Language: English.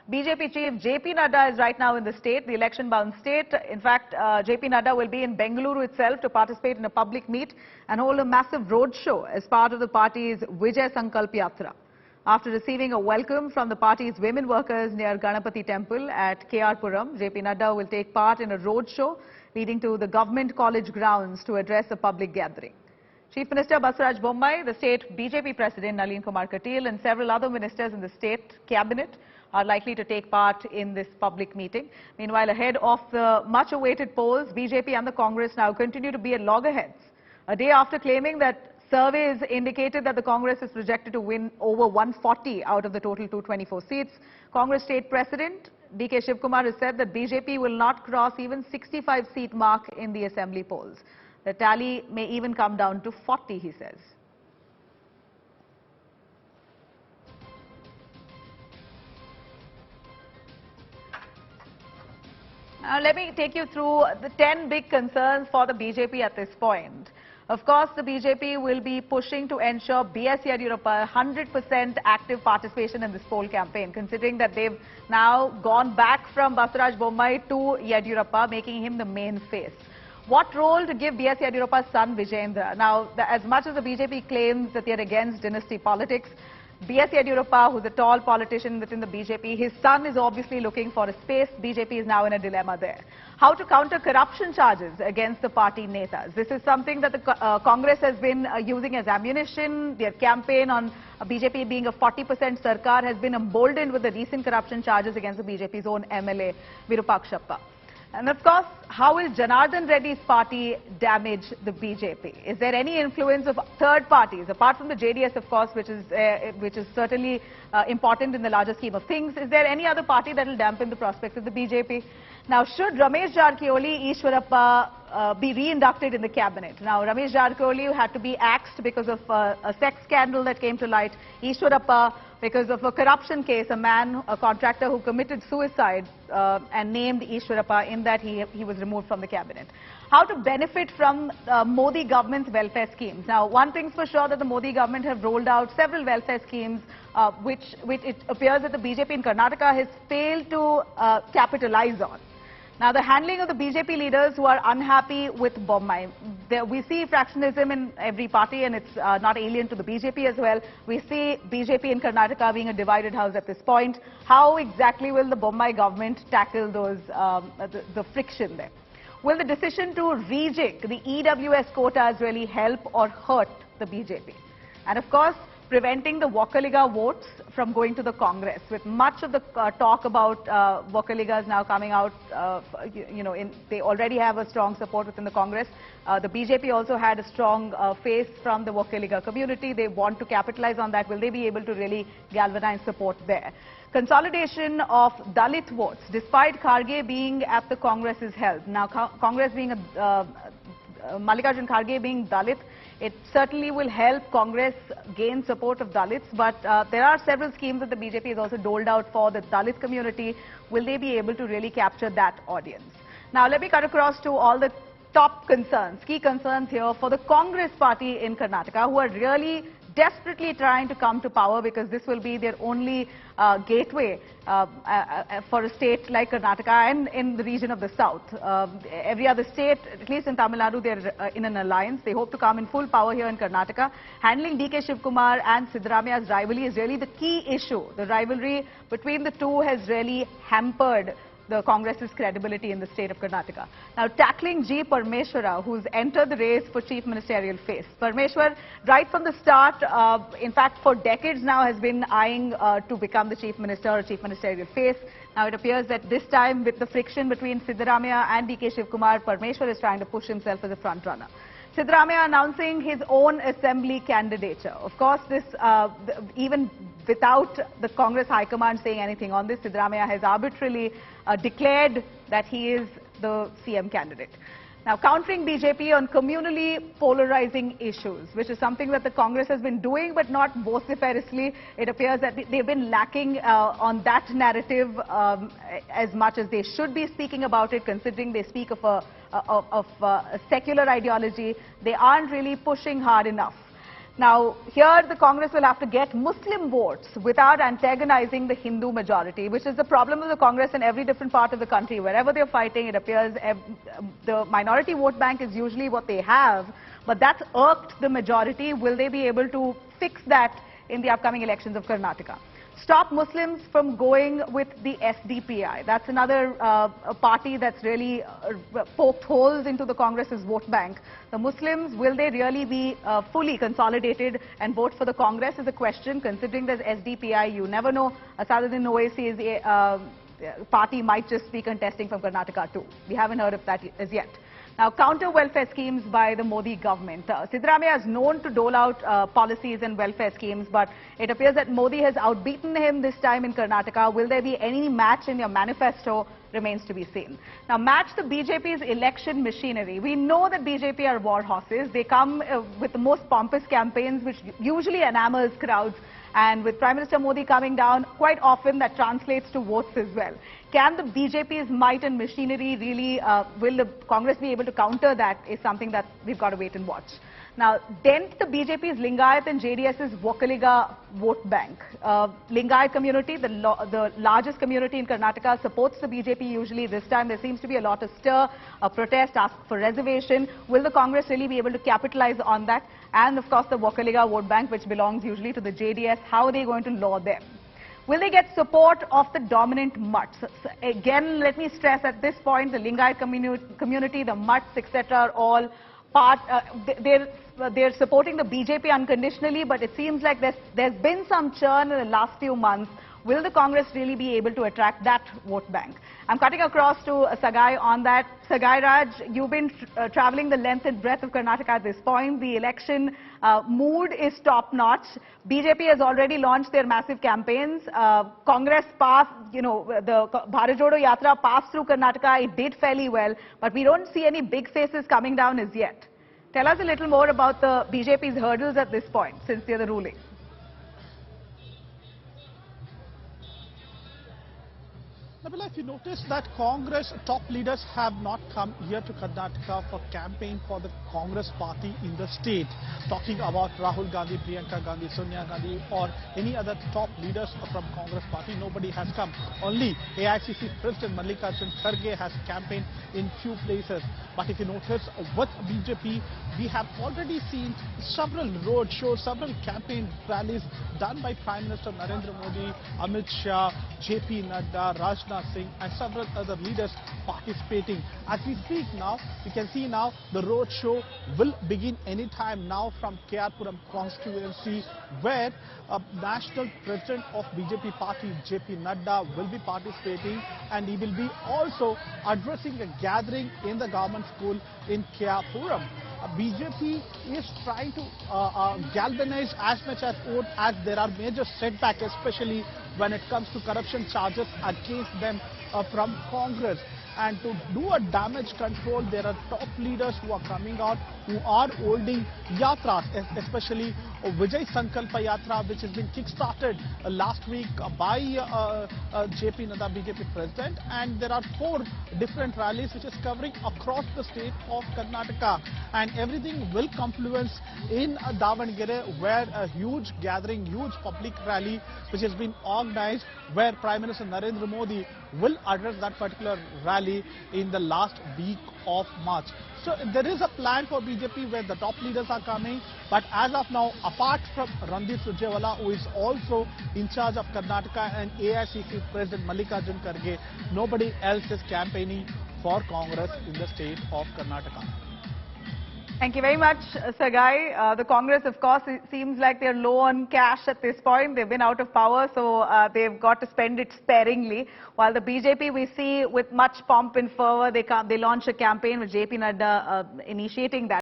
BJP chief JP Nadda is right now in the state, the election-bound state. In fact, JP Nadda will be in Bengaluru itself to participate in a public meet and hold a massive roadshow as part of the party's Vijay Sankalp Yatra. After receiving a welcome from the party's women workers near Ganapati Temple at KR Puram, JP Nadda will take part in a roadshow leading to the government college grounds to address a public gathering. Chief Minister Basuraj Bommai, the state BJP President Nalin Kumar Katil and several other ministers in the state cabinet are likely to take part in this public meeting. Meanwhile, ahead of the much-awaited polls, BJP and the Congress now continue to be at loggerheads. A day after claiming that surveys indicated that the Congress is projected to win over 140 out of the total 224 seats, Congress State President D.K. Shivkumar has said that BJP will not cross even 65-seat mark in the assembly polls. The tally may even come down to 40, he says. Now, let me take you through the 10 big concerns for the BJP at this point. Of course, the BJP will be pushing to ensure B.S. Yadurappa 100% active participation in this poll campaign, considering that they've now gone back from Basuraj Bommai to Yadurappa, making him the main face. What role to give B.S. Yadurappa's son Vijayendra? Now, as much as the BJP claims that they're against dynasty politics, B.S. Yadurappa, who's a tall politician within the BJP, his son is obviously looking for a space. BJP is now in a dilemma there. How to counter corruption charges against the party netas? This is something that the Congress has been using as ammunition. Their campaign on BJP being a 40% sarkar has been emboldened with the recent corruption charges against the BJP's own MLA, Virupakshappa. And of course, how will Janardhan Reddy's party damage the BJP? Is there any influence of third parties, apart from the JDS, of course, which is certainly important in the larger scheme of things? Is there any other party that will dampen the prospects of the BJP? Now, should Ramesh Jarrakiholi, Ishwarappa be re-inducted in the cabinet? Now, Ramesh Jarrakiholi had to be axed because of a sex scandal that came to light. Ishwarappa, because of a corruption case, a contractor who committed suicide and named Ishwarappa. In that, he was removed from the cabinet. How to benefit from Modi government's welfare schemes? Now, one thing's for sure that the Modi government have rolled out several welfare schemes which it appears that the BJP in Karnataka has failed to capitalize on. Now, the handling of the BJP leaders who are unhappy with Bommai. We see fractionalism in every party, and it's not alien to the BJP as well. We see BJP in Karnataka being a divided house at this point. How exactly will the Bommai government tackle those the friction there? Will the decision to rejig the EWS quotas really help or hurt the BJP? And of course, preventing the Vakaliga votes from going to the Congress, with much of the talk about Vakaligas now coming out, they already have a strong support within the Congress. The BJP also had a strong face from the Vakaliga community. They want to capitalize on that. Will they be able to really galvanize support there? Consolidation of Dalit votes, despite Kharge being at the Congress's help. Now, Congress being Mallikarjun Kharge being Dalit, it certainly will help Congress gain support of Dalits, but there are several schemes that the BJP has also doled out for the Dalit community. Will they be able to really capture that audience? Now, let me cut across to all the top concerns, key concerns here for the Congress party in Karnataka, who are really desperately trying to come to power, because this will be their only gateway for a state like Karnataka and in the region of the south. Every other state, at least in Tamil Nadu, they're in an alliance. They hope to come in full power here in Karnataka. Handling D.K. Shivkumar and Siddaramaia's rivalry is really the key issue. The rivalry between the two has really hampered the Congress's credibility in the state of Karnataka. Now, tackling G. Parmeshwara, who's entered the race for chief ministerial face. Parmeshwar, right from the start, in fact, for decades now, has been eyeing to become the chief minister or chief ministerial face. Now, it appears that this time, with the friction between Siddaramaia and D.K. Shivkumar, Parmeshwar is trying to push himself as a front runner. Siddaramaiah announcing his own assembly candidature. Of course, this even without the Congress High Command saying anything on this, Siddaramaiah has arbitrarily declared that he is the CM candidate. Now, countering BJP on communally polarizing issues, which is something that the Congress has been doing, but not vociferously. It appears that they've been lacking on that narrative as much as they should be speaking about it, considering they speak of a secular ideology. They aren't really pushing hard enough. Now, here the Congress will have to get Muslim votes without antagonizing the Hindu majority, which is the problem of the Congress in every different part of the country. Wherever they're fighting, it appears the minority vote bank is usually what they have, but that's irked the majority. Will they be able to fix that in the upcoming elections of Karnataka? Stop Muslims from going with the SDPI. That's another party that's really poked holes into the Congress's vote bank. The Muslims, will they really be fully consolidated and vote for the Congress is a question, considering there's SDPI. You never know. Asaduddin Owaisi's party might just be contesting from Karnataka too. We haven't heard of that as yet. Now, counter welfare schemes by the Modi government. Siddaramaiah is known to dole out policies and welfare schemes, but it appears that Modi has outbeaten him this time in Karnataka. Will there be any match in your manifesto? Remains to be seen. Now, match the BJP's election machinery. We know that BJP are war horses. They come with the most pompous campaigns, which usually enamels crowds. And with Prime Minister Modi coming down, quite often that translates to votes as well. Can the BJP's might and machinery really, will the Congress be able to counter that is something that we've got to wait and watch. Now, dent the BJP's Lingayat and JDS's Vokaliga vote bank. Lingayat community, the largest community in Karnataka, supports the BJP usually. This time there seems to be a lot of stir, a protest, ask for reservation. Will the Congress really be able to capitalize on that? And of course the Vokaliga vote bank, which belongs usually to the JDS, how are they going to law them? Will they get support of the dominant mutts? Again, let me stress at this point, the Lingayat community, the mutts, etc. are all part, they're supporting the BJP unconditionally, but it seems like there's been some churn in the last few months. Will the Congress really be able to attract that vote bank? I'm cutting across to Sagai on that. Sagai Raj, you've been traveling the length and breadth of Karnataka at this point. The election mood is top-notch. BJP has already launched their massive campaigns. Congress passed, the Bharat Jodo Yatra passed through Karnataka. It did fairly well, but we don't see any big faces coming down as yet. Tell us a little more about the BJP's hurdles at this point, since they're the ruling. Nabila, if you notice that Congress top leaders have not come here to Karnataka for campaign for the Congress party in the state. Talking about Rahul Gandhi, Priyanka Gandhi, Sonia Gandhi or any other top leaders from Congress party, nobody has come. Only AICC President Mallikarjun Kharge has campaigned in few places. But if you notice, with BJP, we have already seen several road shows, several campaign rallies done by Prime Minister Narendra Modi, Amit Shah, JP Nadda, Rajnath Singh and several other leaders participating. As we speak now, you can see now the road show will begin anytime now from K.R.Puram constituency, where national president of BJP party, JP Nadda, will be participating, and he will be also addressing a gathering in the government school in K.R.Puram. BJP is trying to galvanize as much as vote as there are major setbacks, especially when it comes to corruption charges against them from Congress. And to do a damage control, there are top leaders who are coming out, who are holding yatras, especially Vijay Sankalpa Yatra, which has been kick-started last week by JP Nadda, BJP president. And there are 4 different rallies which is covering across the state of Karnataka. And everything will confluence in Davangere, where a huge gathering, huge public rally which has been organized, where Prime Minister Narendra Modi will address that particular rally in the last week of March. So there is a plan for BJP where the top leaders are coming, but as of now, apart from Randeep Surjewala, who is also in charge of Karnataka, and AICC President Mallikarjun Kharge, nobody else is campaigning for Congress in the state of Karnataka. Thank you very much, Sagai. The Congress, of course, it seems like they're low on cash at this point. They've been out of power, so they've got to spend it sparingly. While the BJP, we see with much pomp and fervor, they launch a campaign with JP Nadda initiating that.